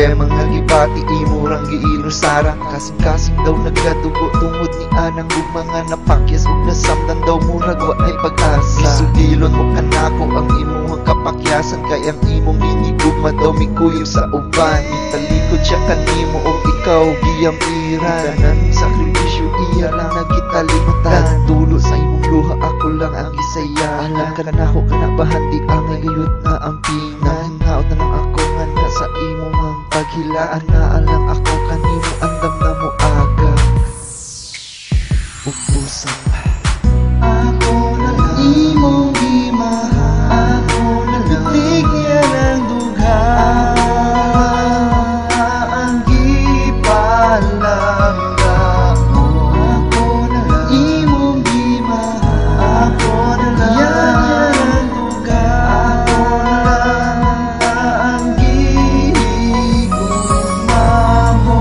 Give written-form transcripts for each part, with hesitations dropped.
problema nga gibati imurang giinusara. Kasing-kasing daw nagadugo tungod ni anang mga napakyas ug nasamdan daw murag wa nay pag-asa. Isugilon mo kanako ang imong kapakyasan, kay ang imong hinigugma daw mikuyo sa uban. Talikod siya kanimo og ikaw giyampiran. Tanan sakripisyo iya lang nagkitalimutan. Tulo sa imong luha ako lang ang isaya. Alam ka na ako kanabahan di ang gayud nga ang pinahinaot na lang ako nga nasa imong ang paghilaan. Naalang ako kanimo andam na mo aga ubusan. Ako na lang imong gimahal, ako na lang bigyan ng dugha ang gipalangga mo. Ako na lang imong gimahal, ako na lang bigyan ng dugha, ako na lang ang gigugma mo.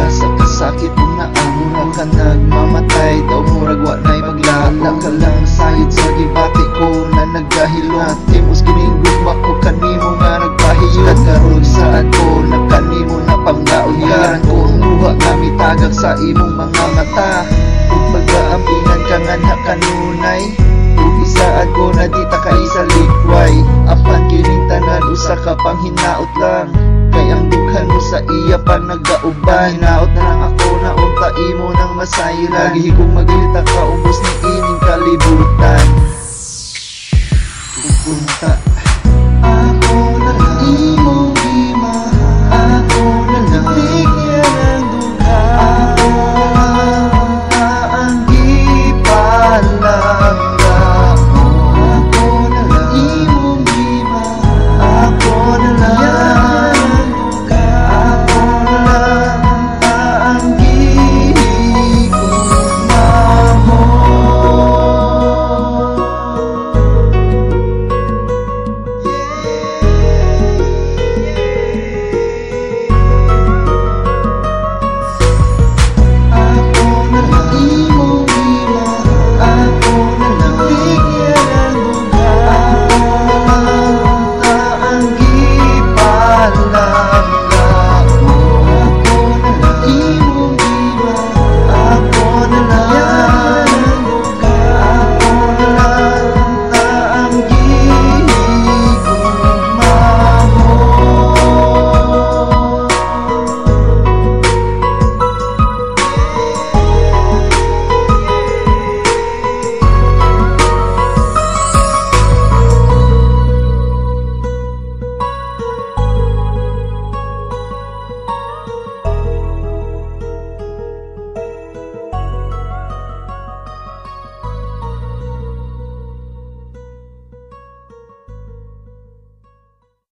Sa kasakit mo na ang ka nagmamatay daw murag wa na'y maglala ka lang sayod sa gibati ko na nagdahilo. Timos ginigugma ko kanimo nga nagpahiyo. Kagarog sa ako na kanimo na panglaon. Yaran ko ang luha nga mitagak sa imong mga mata. Ug pag-aambingan ka nga na kanunay, ug isaad ko na di ta kay sa likway. Apan kining tanan usa ka pang hinaot lang, kay ang dughan mo sa iya pa nagauban. Hinaot na lang ako na unta imo nang masayran. Gihigong maglita ka ubos ni ining kalibutan. Upunta